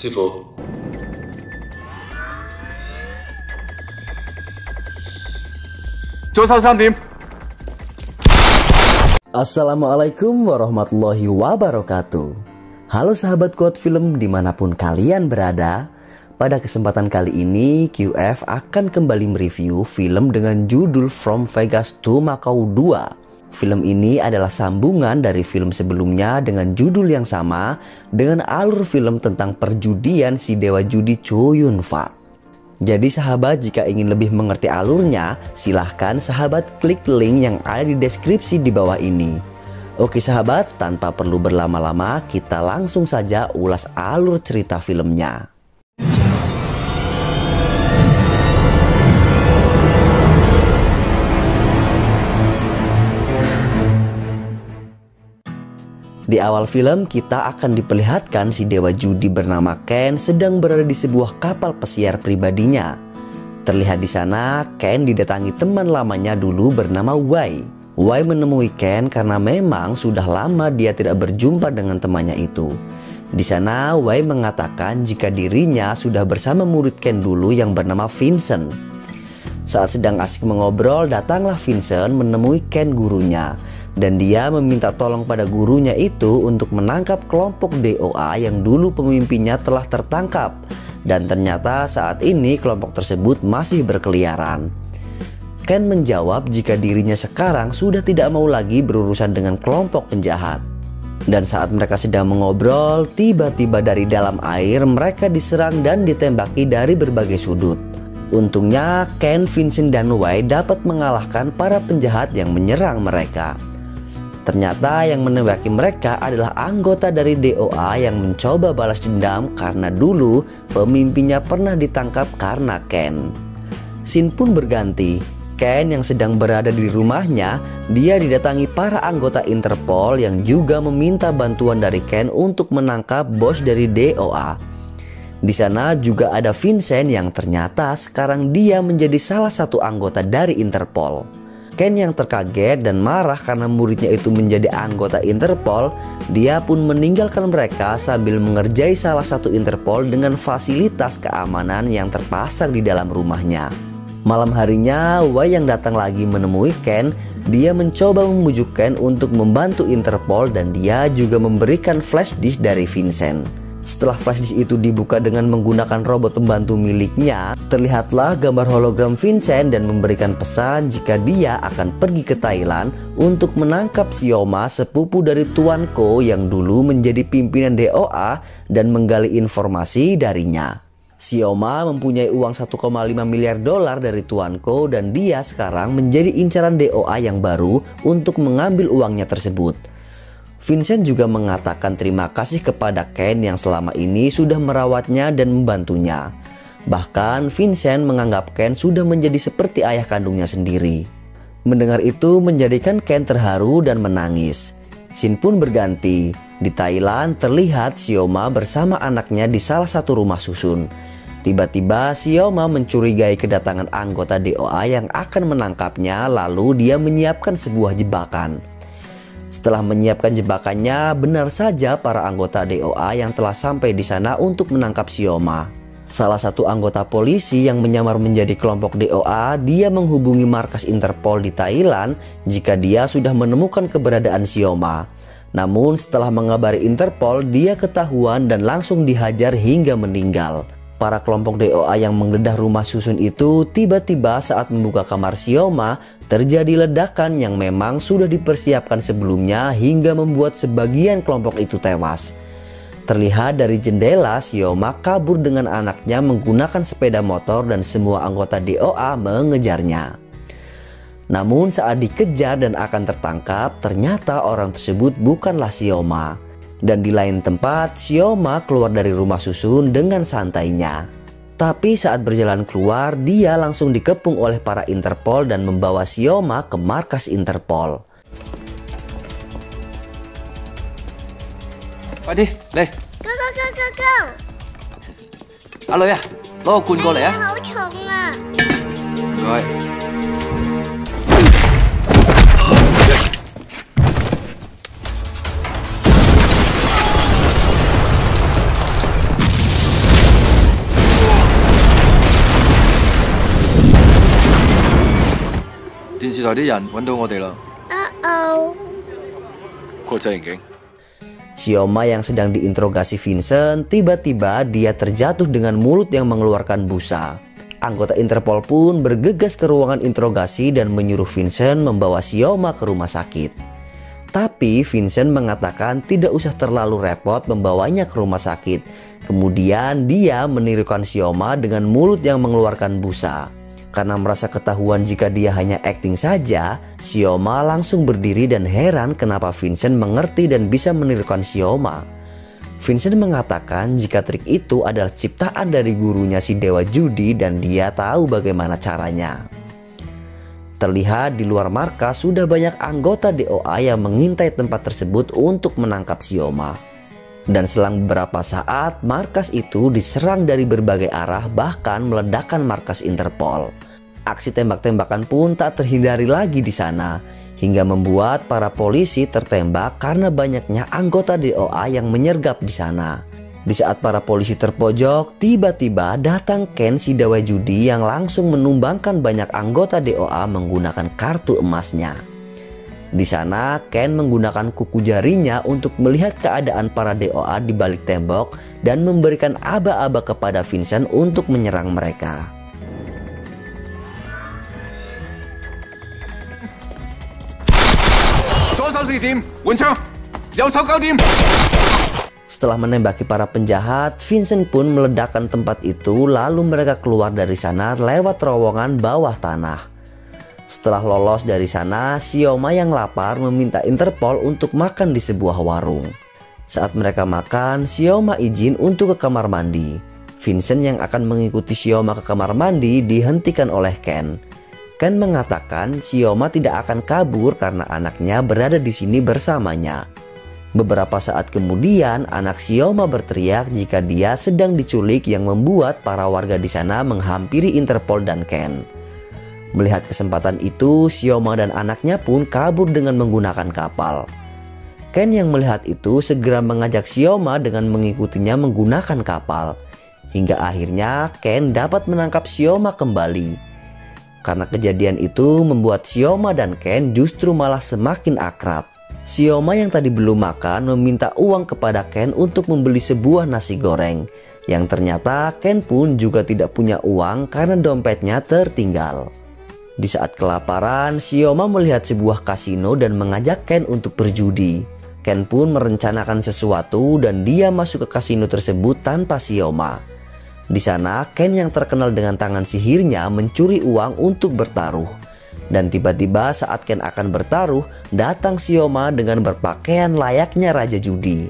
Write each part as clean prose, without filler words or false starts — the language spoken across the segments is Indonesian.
师傅。左手3點。 Assalamualaikum warahmatullahi wabarakatuh. Halo sahabat Quote Film dimanapun kalian berada. Pada kesempatan kali ini QF akan kembali mereview film dengan judul From Vegas to Macau 2. Film ini adalah sambungan dari film sebelumnya dengan judul yang sama, dengan alur film tentang perjudian si dewa judi Chow Yun Fat. Jadi sahabat, jika ingin lebih mengerti alurnya, silahkan sahabat klik link yang ada di deskripsi di bawah ini. Oke sahabat, tanpa perlu berlama-lama, kita langsung saja ulas alur cerita filmnya. Di awal film kita akan diperlihatkan si dewa judi bernama Ken sedang berada di sebuah kapal pesiar pribadinya. Terlihat di sana Ken didatangi teman lamanya dulu bernama Wei. Wei menemui Ken karena memang sudah lama dia tidak berjumpa dengan temannya itu. Di sana Wei mengatakan jika dirinya sudah bersama murid Ken dulu yang bernama Vincent. Saat sedang asik mengobrol, datanglah Vincent menemui Ken gurunya. Dan dia meminta tolong pada gurunya itu untuk menangkap kelompok DOA yang dulu pemimpinnya telah tertangkap. Dan ternyata saat ini kelompok tersebut masih berkeliaran. Ken menjawab jika dirinya sekarang sudah tidak mau lagi berurusan dengan kelompok penjahat. Dan saat mereka sedang mengobrol, tiba-tiba dari dalam air mereka diserang dan ditembaki dari berbagai sudut. Untungnya Ken, Vincent, dan Wei dapat mengalahkan para penjahat yang menyerang mereka. Ternyata yang menembaki mereka adalah anggota dari DOA yang mencoba balas dendam karena dulu pemimpinnya pernah ditangkap karena Ken. Scene pun berganti. Ken yang sedang berada di rumahnya, dia didatangi para anggota Interpol yang juga meminta bantuan dari Ken untuk menangkap bos dari DOA. Di sana juga ada Vincent yang ternyata sekarang dia menjadi salah satu anggota dari Interpol. Ken yang terkaget dan marah karena muridnya itu menjadi anggota Interpol, dia pun meninggalkan mereka sambil mengerjai salah satu Interpol dengan fasilitas keamanan yang terpasang di dalam rumahnya. Malam harinya, Wei yang datang lagi menemui Ken, dia mencoba membujuk Ken untuk membantu Interpol dan dia juga memberikan flash disk dari Vincent. Setelah flash disk itu dibuka dengan menggunakan robot pembantu miliknya, terlihatlah gambar hologram Vincent dan memberikan pesan jika dia akan pergi ke Thailand untuk menangkap Sioma, sepupu dari Tuan Ko yang dulu menjadi pimpinan DOA, dan menggali informasi darinya. Sioma mempunyai uang 1,5 miliar dolar dari Tuan Ko dan dia sekarang menjadi incaran DOA yang baru untuk mengambil uangnya tersebut. Vincent juga mengatakan terima kasih kepada Ken yang selama ini sudah merawatnya dan membantunya. Bahkan Vincent menganggap Ken sudah menjadi seperti ayah kandungnya sendiri. Mendengar itu menjadikan Ken terharu dan menangis. Scene pun berganti. Di Thailand terlihat Sioma bersama anaknya di salah satu rumah susun. Tiba-tiba Sioma mencurigai kedatangan anggota DOA yang akan menangkapnya, lalu dia menyiapkan sebuah jebakan. Setelah menyiapkan jebakannya, benar saja para anggota DOA yang telah sampai di sana untuk menangkap Sioma. Salah satu anggota polisi yang menyamar menjadi kelompok DOA, dia menghubungi markas Interpol di Thailand jika dia sudah menemukan keberadaan Sioma. Namun setelah mengabari Interpol, dia ketahuan dan langsung dihajar hingga meninggal. Para kelompok DOA yang menggeledah rumah susun itu tiba-tiba saat membuka kamar Sioma, terjadi ledakan yang memang sudah dipersiapkan sebelumnya hingga membuat sebagian kelompok itu tewas. Terlihat dari jendela, Sioma kabur dengan anaknya menggunakan sepeda motor dan semua anggota DOA mengejarnya. Namun saat dikejar dan akan tertangkap, ternyata orang tersebut bukanlah Sioma. Dan di lain tempat, Sioma keluar dari rumah susun dengan santainya. Tapi saat berjalan keluar, dia langsung dikepung oleh para Interpol dan membawa Sioma ke markas Interpol. 快啲嚟！ 哥哥哥哥哥， 阿女啊，攞個罐過嚟啊！ 好重啊！ 唔該。電視台啲人揾到我哋啦。國際刑警。 Xioma yang sedang diinterogasi Vincent, tiba-tiba dia terjatuh dengan mulut yang mengeluarkan busa. Anggota Interpol pun bergegas ke ruangan interogasi dan menyuruh Vincent membawa Xioma ke rumah sakit. Tapi Vincent mengatakan tidak usah terlalu repot membawanya ke rumah sakit. Kemudian dia menirukan Xioma dengan mulut yang mengeluarkan busa. Karena merasa ketahuan jika dia hanya akting saja, Xioma langsung berdiri dan heran kenapa Vincent mengerti dan bisa menirukan Xioma. Vincent mengatakan jika trik itu adalah ciptaan dari gurunya si dewa judi dan dia tahu bagaimana caranya. Terlihat di luar markas sudah banyak anggota DOA yang mengintai tempat tersebut untuk menangkap Xioma. Dan selang beberapa saat, markas itu diserang dari berbagai arah, bahkan meledakkan markas Interpol. Aksi tembak-tembakan pun tak terhindari lagi di sana, hingga membuat para polisi tertembak karena banyaknya anggota DOA yang menyergap di sana. Di saat para polisi terpojok, tiba-tiba datang Ken si dewa judi yang langsung menumbangkan banyak anggota DOA menggunakan kartu emasnya. Di sana, Ken menggunakan kuku jarinya untuk melihat keadaan para DOA di balik tembok dan memberikan aba-aba kepada Vincent untuk menyerang mereka. Setelah menembaki para penjahat, Vincent pun meledakkan tempat itu, lalu mereka keluar dari sana lewat terowongan bawah tanah. Setelah lolos dari sana, Xioma yang lapar meminta Interpol untuk makan di sebuah warung. Saat mereka makan, Xioma izin untuk ke kamar mandi. Vincent yang akan mengikuti Xioma ke kamar mandi dihentikan oleh Ken. Ken mengatakan Xioma tidak akan kabur karena anaknya berada di sini bersamanya. Beberapa saat kemudian, anak Xioma berteriak jika dia sedang diculik yang membuat para warga di sana menghampiri Interpol dan Ken. Melihat kesempatan itu, Xioma dan anaknya pun kabur dengan menggunakan kapal. Ken yang melihat itu segera mengajak Xioma dengan mengikutinya menggunakan kapal. Hingga akhirnya Ken dapat menangkap Xioma kembali. Karena kejadian itu membuat Xioma dan Ken justru malah semakin akrab. Xioma yang tadi belum makan meminta uang kepada Ken untuk membeli sebuah nasi goreng. Yang ternyata Ken pun juga tidak punya uang karena dompetnya tertinggal. Di saat kelaparan, Xioma melihat sebuah kasino dan mengajak Ken untuk berjudi. Ken pun merencanakan sesuatu dan dia masuk ke kasino tersebut tanpa Xioma. Di sana, Ken yang terkenal dengan tangan sihirnya mencuri uang untuk bertaruh. Dan tiba-tiba saat Ken akan bertaruh, datang Xioma dengan berpakaian layaknya raja judi.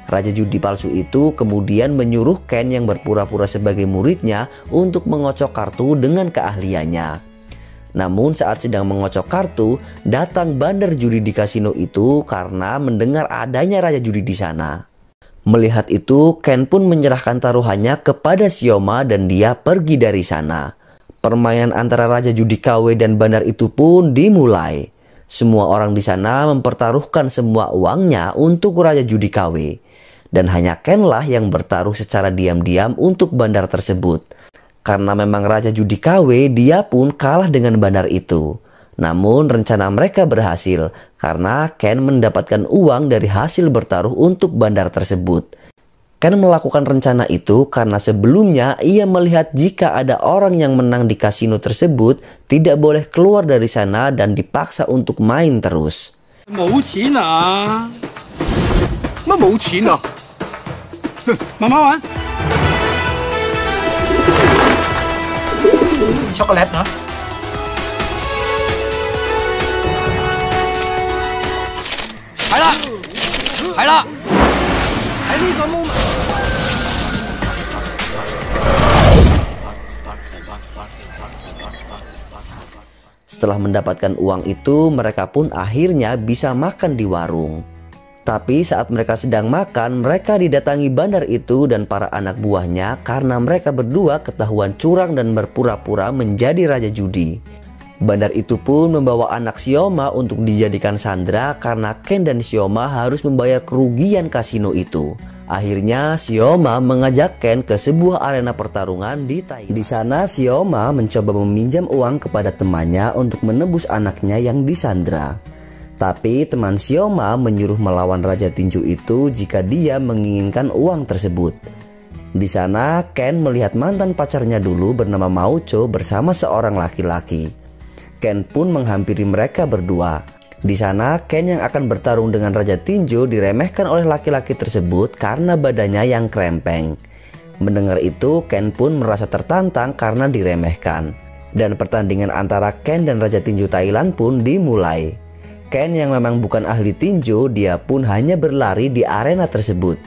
Raja judi palsu itu kemudian menyuruh Ken yang berpura-pura sebagai muridnya untuk mengocok kartu dengan keahliannya. Namun saat sedang mengocok kartu, datang bandar judi di kasino itu karena mendengar adanya raja judi di sana. Melihat itu, Ken pun menyerahkan taruhannya kepada Xioma dan dia pergi dari sana. Permainan antara raja judi KW dan bandar itu pun dimulai. Semua orang di sana mempertaruhkan semua uangnya untuk raja judi KW. Dan hanya Ken lah yang bertaruh secara diam-diam untuk bandar tersebut. Karena memang raja judi KW, dia pun kalah dengan bandar itu. Namun rencana mereka berhasil karena Ken mendapatkan uang dari hasil bertaruh untuk bandar tersebut. Ken melakukan rencana itu karena sebelumnya ia melihat jika ada orang yang menang di kasino tersebut tidak boleh keluar dari sana dan dipaksa untuk main terus. Mau錢啊? Mau錢啊? Mama wan? Chocolate hả? Phải啦, phải啦.喺呢個 moment。Setelah mendapatkan uang itu, mereka pun akhirnya bisa makan di warung. Tapi saat mereka sedang makan, mereka didatangi bandar itu dan para anak buahnya karena mereka berdua ketahuan curang dan berpura-pura menjadi raja judi. Bandar itu pun membawa anak Xioma untuk dijadikan sandera karena Ken dan Xioma harus membayar kerugian kasino itu. Akhirnya Xiaoma mengajak Ken ke sebuah arena pertarungan di Thailand. Di sana Xiaoma mencoba meminjam uang kepada temannya untuk menebus anaknya yang disandra. Tapi teman Xiaoma menyuruh melawan Raja Tinju itu jika dia menginginkan uang tersebut. Di sana Ken melihat mantan pacarnya dulu bernama Mao Cho bersama seorang laki-laki. Ken pun menghampiri mereka berdua. Di sana Ken yang akan bertarung dengan Raja Tinju diremehkan oleh laki-laki tersebut karena badannya yang krempeng. Mendengar itu Ken pun merasa tertantang karena diremehkan. Dan pertandingan antara Ken dan Raja Tinju Thailand pun dimulai. Ken yang memang bukan ahli tinju, dia pun hanya berlari di arena tersebut.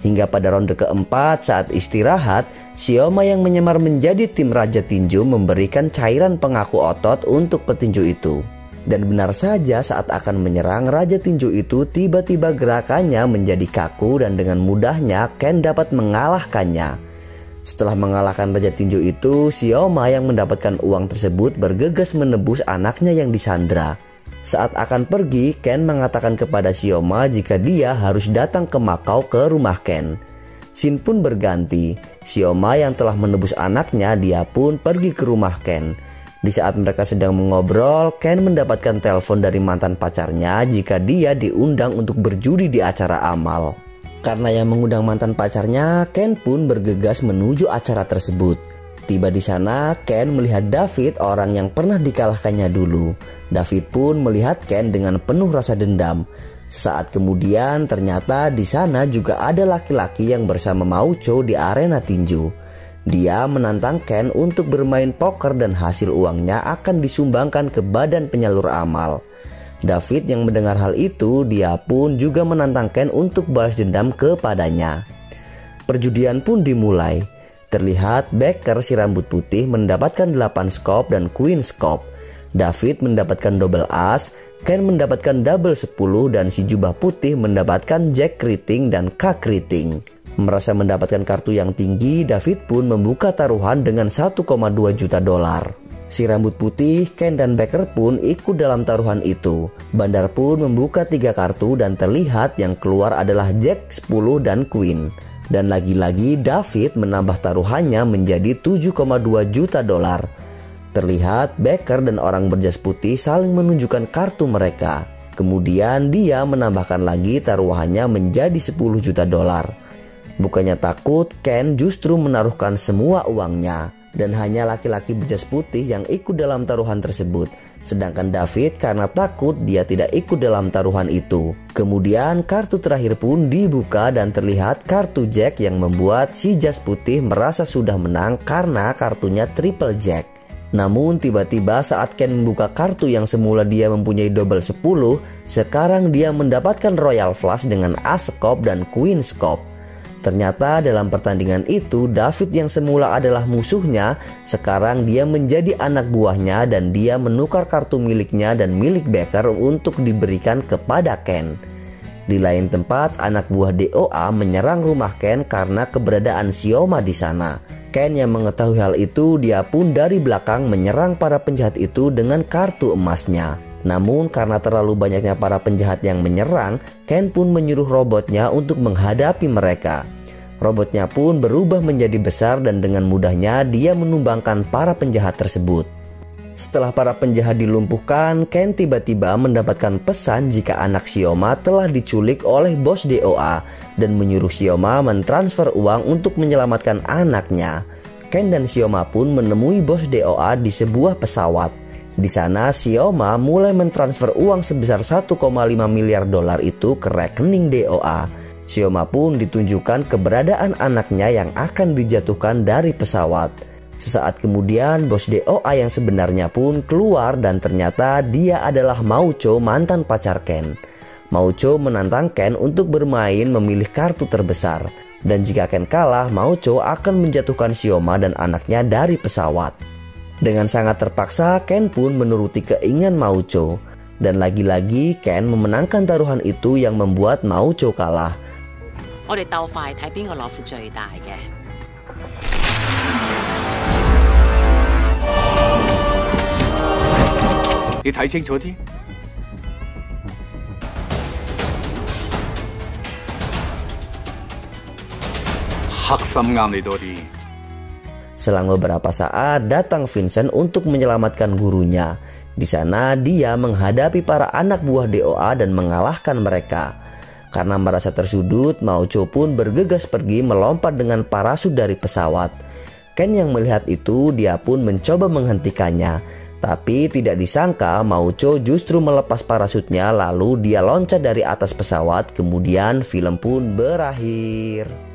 Hingga pada ronde keempat saat istirahat, Xiaoma yang menyamar menjadi tim Raja Tinju memberikan cairan pengaku otot untuk petinju itu. Dan benar saja saat akan menyerang, Raja Tinju itu tiba-tiba gerakannya menjadi kaku dan dengan mudahnya Ken dapat mengalahkannya. Setelah mengalahkan Raja Tinju itu, Xiaoma yang mendapatkan uang tersebut bergegas menebus anaknya yang disandra. Saat akan pergi, Ken mengatakan kepada Xiaoma jika dia harus datang ke Macau ke rumah Ken. Scene pun berganti. Xiaoma yang telah menebus anaknya, dia pun pergi ke rumah Ken. Di saat mereka sedang mengobrol, Ken mendapatkan telepon dari mantan pacarnya jika dia diundang untuk berjudi di acara amal. Karena yang mengundang mantan pacarnya, Ken pun bergegas menuju acara tersebut. Tiba di sana, Ken melihat David, orang yang pernah dikalahkannya dulu. David pun melihat Ken dengan penuh rasa dendam. Saat kemudian ternyata di sana juga ada laki-laki yang bersama Mao Cho di arena tinju. Dia menantang Ken untuk bermain poker dan hasil uangnya akan disumbangkan ke badan penyalur amal. David yang mendengar hal itu, dia pun juga menantang Ken untuk balas dendam kepadanya. Perjudian pun dimulai. Terlihat Becker si rambut putih mendapatkan 8 skop dan queen skop. David mendapatkan double as, Ken mendapatkan double 10 dan si jubah putih mendapatkan jack keriting dan kak keriting. Merasa mendapatkan kartu yang tinggi, David pun membuka taruhan dengan 1,2 juta dolar. Si rambut putih, Ken dan Becker pun ikut dalam taruhan itu. Bandar pun membuka 3 kartu dan terlihat yang keluar adalah jack 10 dan queen. Dan lagi-lagi David menambah taruhannya menjadi 7,2 juta dolar. Terlihat Becker dan orang berjas putih saling menunjukkan kartu mereka. Kemudian dia menambahkan lagi taruhannya menjadi 10 juta dolar. Bukannya takut, Ken justru menaruhkan semua uangnya. Dan hanya laki-laki berjas putih yang ikut dalam taruhan tersebut. Sedangkan David karena takut dia tidak ikut dalam taruhan itu. Kemudian kartu terakhir pun dibuka dan terlihat kartu jack yang membuat si jas putih merasa sudah menang karena kartunya triple jack. Namun tiba-tiba saat Ken membuka kartu yang semula dia mempunyai double 10, sekarang dia mendapatkan royal flush dengan as skop dan queen skop. Ternyata dalam pertandingan itu David yang semula adalah musuhnya, sekarang dia menjadi anak buahnya dan dia menukar kartu miliknya dan milik Becker untuk diberikan kepada Ken. Di lain tempat, anak buah DOA menyerang rumah Ken karena keberadaan Xiaoma di sana. Ken yang mengetahui hal itu, dia pun dari belakang menyerang para penjahat itu dengan kartu emasnya. Namun karena terlalu banyaknya para penjahat yang menyerang, Ken pun menyuruh robotnya untuk menghadapi mereka. Robotnya pun berubah menjadi besar dan dengan mudahnya dia menumbangkan para penjahat tersebut. Setelah para penjahat dilumpuhkan, Ken tiba-tiba mendapatkan pesan jika anak Xiaoma telah diculik oleh bos DOA dan menyuruh Xiaoma mentransfer uang untuk menyelamatkan anaknya. Ken dan Xiaoma pun menemui bos DOA di sebuah pesawat. Di sana Xiaoma mulai mentransfer uang sebesar 1,5 miliar dolar itu ke rekening DOA. Xiaoma pun ditunjukkan keberadaan anaknya yang akan dijatuhkan dari pesawat. Sesaat kemudian bos DOA yang sebenarnya pun keluar dan ternyata dia adalah Mao Cho, mantan pacar Ken. Mao Cho menantang Ken untuk bermain memilih kartu terbesar. Dan jika Ken kalah, Mao Cho akan menjatuhkan Xiaoma dan anaknya dari pesawat. Dengan sangat terpaksa, Ken pun menuruti keinginan Mao Cho. Dan lagi-lagi Ken memenangkan taruhan itu yang membuat Mao Cho kalah. 我哋鬥快睇邊個攞副最大嘅。你睇清楚啲。Selang beberapa saat datang Vincent untuk menyelamatkan gurunya. Di sana dia menghadapi para anak buah DOA dan mengalahkan mereka. Karena merasa tersudut, Mao Cho pun bergegas pergi melompat dengan parasut dari pesawat. Ken yang melihat itu, dia pun mencoba menghentikannya. Tapi tidak disangka Mao Cho justru melepas parasutnya lalu dia loncat dari atas pesawat. Kemudian film pun berakhir.